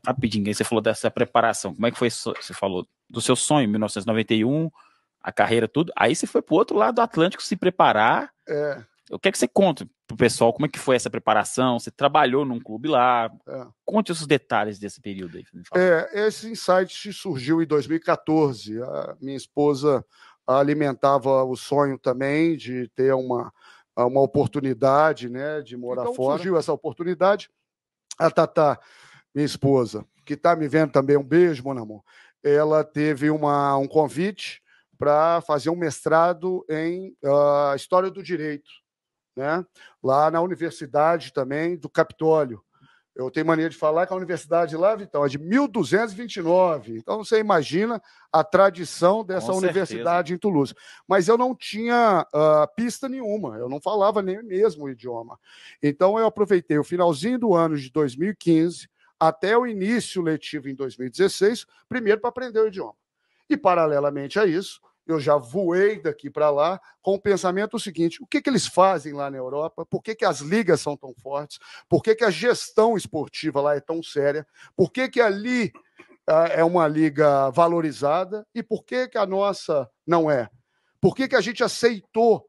Rapidinho, aí você falou dessa preparação. Como é que foi? Você falou do seu sonho, 1991, a carreira, tudo. Aí você foi pro outro lado do Atlântico se preparar. O que é que você conta pro pessoal? Como é que foi essa preparação? Você trabalhou num clube lá? Conte os detalhes desse período aí. Esse insight surgiu em 2014. A minha esposa alimentava o sonho também de ter uma oportunidade, né, de morar fora. Surgiu essa oportunidade. A Tatá, minha esposa, que está me vendo também, um beijo, meu amor. Ela teve um convite para fazer um mestrado em História do Direito, né? Lá na Universidade também do Capitólio. Eu tenho mania de falar que a universidade lá, Vitão, é de 1229. Então, você imagina a tradição dessa universidade em Toulouse. Mas eu não tinha pista nenhuma, eu não falava nem mesmo o idioma. Então, eu aproveitei o finalzinho do ano de 2015 até o início letivo em 2016, primeiro para aprender o idioma. E, paralelamente a isso, eu já voei daqui para lá com o pensamento seguinte: o que eles fazem lá na Europa? Por que as ligas são tão fortes? Por que a gestão esportiva lá é tão séria? Por que ali é uma liga valorizada? E por que a nossa não é? Por que a gente aceitou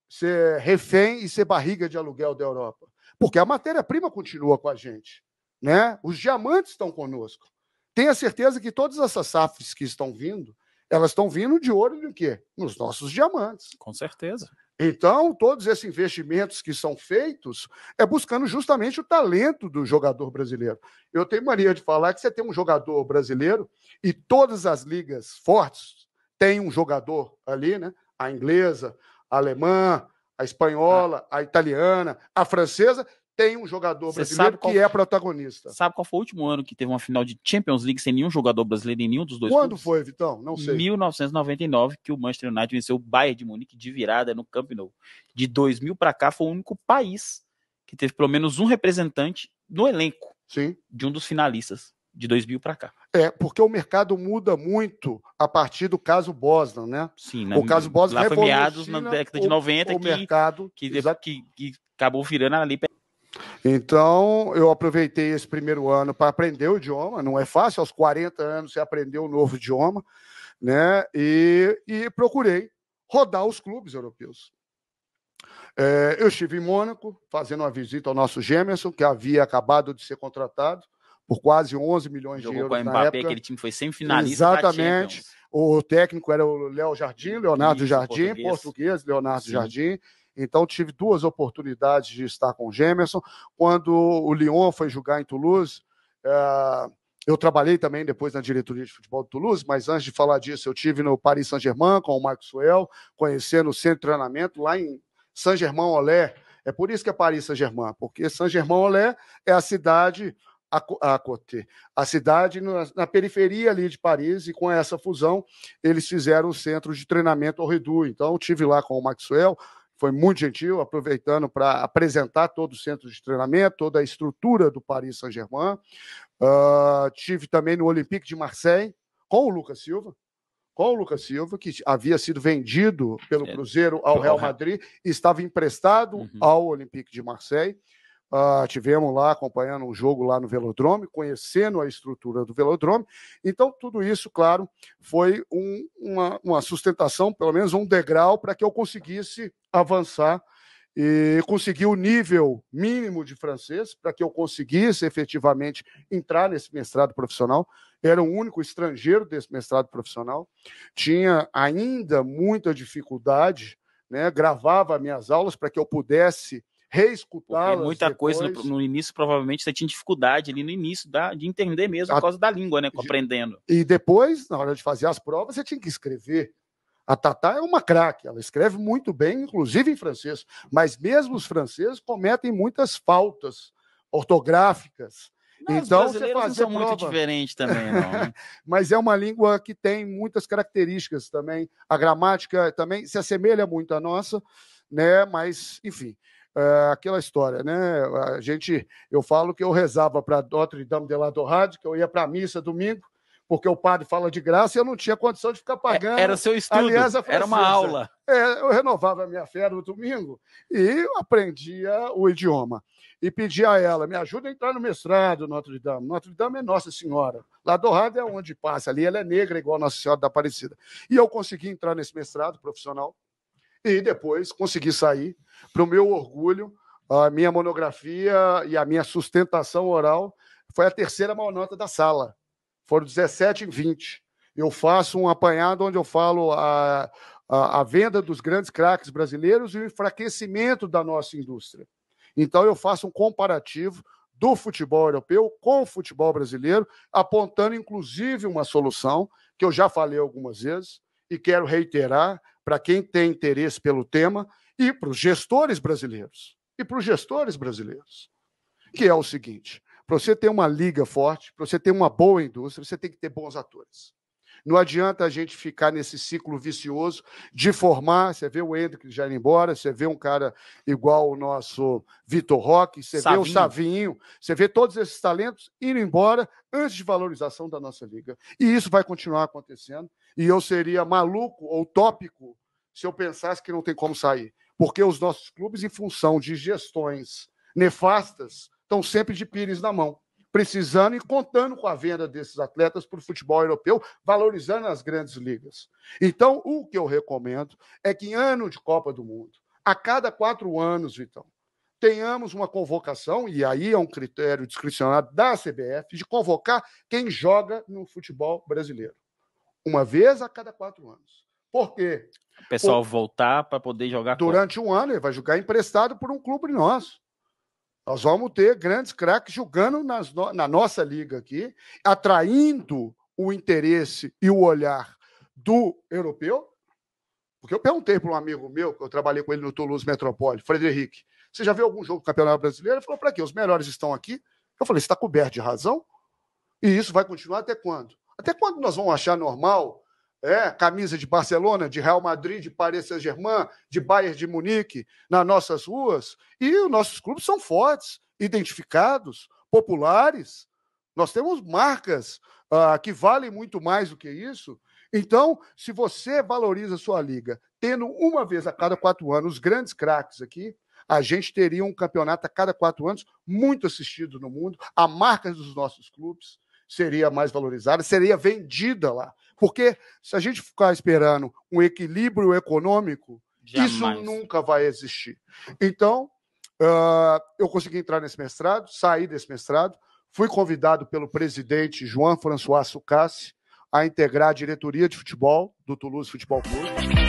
ser refém e ser barriga de aluguel da Europa? Porque a matéria-prima continua com a gente, né? Os diamantes estão conosco. Tenha certeza que todas essas SAFs que estão vindo, elas estão vindo de olho no quê? Nos nossos diamantes. Com certeza. Então, todos esses investimentos que são feitos é buscando justamente o talento do jogador brasileiro. Eu tenho mania de falar que você tem um jogador brasileiro e todas as ligas fortes têm um jogador ali, né? A inglesa, a alemã, a espanhola, a italiana, a francesa, tem um jogador brasileiro que é protagonista. Sabe qual foi o último ano que teve uma final de Champions League sem nenhum jogador brasileiro em nenhum dos dois clubes? Quando clubes? foi, Vitão? Não sei. 1999, que o Manchester United venceu o Bayern de Munique de virada no Camp Nou. De 2000 para cá, foi o único país que teve pelo menos um representante no elenco. Sim. De um dos finalistas, de 2000 para cá. Porque o mercado muda muito a partir do caso Bosman, né? Sim, o caso Bosman lá foi meados na década de 90 mercado que acabou virando ali. Então, eu aproveitei esse primeiro ano para aprender o idioma. Não é fácil, aos 40 anos você aprender um novo idioma, né? E procurei rodar os clubes europeus. Eu estive em Mônaco, fazendo uma visita ao nosso Gemerson, que havia acabado de ser contratado por quase 11 milhões de euros com o na Mbappé, época. aquele time foi semifinalista. Exatamente. O técnico era o Leonardo Jardim, português Leonardo Jardim. Então, tive duas oportunidades de estar com o Gemerson. Quando o Lyon foi jogar em Toulouse, eu trabalhei também depois na diretoria de futebol de Toulouse, mas antes de falar disso, eu tive no Paris Saint-Germain com o Maxwell, conhecendo o centro de treinamento lá em Saint-Germain-en-Laye. É por isso que é Paris Saint-Germain, porque Saint-Germain-en-Laye é a cidade a cidade na periferia ali de Paris, e com essa fusão eles fizeram o centro de treinamento ao Redu. Então, eu estive lá com o Maxwell, foi muito gentil, aproveitando para apresentar todo o centro de treinamento, toda a estrutura do Paris Saint-Germain. Tive também no Olympique de Marseille, com o Lucas Silva, que havia sido vendido pelo Cruzeiro ao Real Madrid e estava emprestado ao Olympique de Marseille. Tivemos lá acompanhando um jogo lá no Velodrome, conhecendo a estrutura do Velodrome. Então, tudo isso, claro, foi uma sustentação, pelo menos um degrau, para que eu conseguisse avançar e conseguir o nível mínimo de francês, para que eu conseguisse efetivamente entrar nesse mestrado profissional. Era o único estrangeiro desse mestrado profissional. Tinha ainda muita dificuldade, né? Gravava minhas aulas para que eu pudesse reescutá-las. Muita depois. Coisa no início, provavelmente você tinha dificuldade ali no início de entender mesmo por causa da língua, né? Aprendendo. E depois, na hora de fazer as provas, você tinha que escrever. A Tatá é uma craque, ela escreve muito bem, inclusive em francês, mas mesmo os franceses cometem muitas faltas ortográficas. Não, então, os brasileiros não são muito diferentes também, não. Né? Mas é uma língua que tem muitas características também. A gramática também se assemelha muito à nossa, né? Mas, enfim, aquela história, né? Eu falo que eu rezava para Notre Dame de la Dorade, que eu ia para a missa domingo, porque o padre fala de graça e eu não tinha condição de ficar pagando. Era seu estudo, era uma aula. Eu renovava a minha fé no domingo e aprendia o idioma. E pedia a ela, me ajuda a entrar no mestrado, Notre Dame. Notre Dame é Nossa Senhora. Lá do Rado é onde passa, ali ela é negra, igual Nossa Senhora da Aparecida. E eu consegui entrar nesse mestrado profissional e depois consegui sair. Para o meu orgulho, a minha monografia e a minha sustentação oral foi a terceira maior nota da sala. Foram 17 em 20. Eu faço um apanhado onde eu falo a venda dos grandes craques brasileiros e o enfraquecimento da nossa indústria. Então, eu faço um comparativo do futebol europeu com o futebol brasileiro, apontando, inclusive, uma solução que eu já falei algumas vezes e quero reiterar para quem tem interesse pelo tema e para os gestores brasileiros. Que é o seguinte, para você ter uma liga forte, para você ter uma boa indústria, você tem que ter bons atores. Não adianta a gente ficar nesse ciclo vicioso de formar, você vê o Hendrick já indo embora, você vê um cara igual o nosso Vitor Roque, você vê o Savinho, você vê todos esses talentos indo embora antes de valorização da nossa liga. E isso vai continuar acontecendo, e eu seria maluco ou utópico se eu pensasse que não tem como sair. Porque os nossos clubes, em função de gestões nefastas, estão sempre de pires na mão, precisando e contando com a venda desses atletas para o futebol europeu, valorizando as grandes ligas. Então, o que eu recomendo é que em ano de Copa do Mundo, a cada 4 anos, Vitão, tenhamos uma convocação, e aí é um critério discricionário da CBF, de convocar quem joga no futebol brasileiro. Uma vez a cada 4 anos. Por quê? O pessoal voltar para poder jogar durante um ano, ele vai jogar emprestado por um clube nosso. Nós vamos ter grandes craques jogando na nossa liga aqui, atraindo o interesse e o olhar do europeu. Porque eu perguntei para um amigo meu, que eu trabalhei com ele no Toulouse Metropole, Frederic, você já viu algum jogo do Campeonato Brasileiro? Ele falou, para quê? Os melhores estão aqui. Eu falei, você está coberto de razão? E isso vai continuar até quando? Até quando nós vamos achar normal camisa de Barcelona, de Real Madrid, de Paris Saint-Germain, de Bayern de Munique nas nossas ruas? E os nossos clubes são fortes, identificados, populares. Nós temos marcas que valem muito mais do que isso. Então, se você valoriza a sua liga, tendo uma vez a cada 4 anos os grandes craques aqui, a gente teria um campeonato a cada 4 anos muito assistido no mundo, a marca dos nossos clubes seria mais valorizada, seria vendida lá. Porque se a gente ficar esperando um equilíbrio econômico, jamais. Isso nunca vai existir. Então, eu consegui entrar nesse mestrado, saí desse mestrado, fui convidado pelo presidente João François Sucassi a integrar a diretoria de futebol do Toulouse Futebol Clube.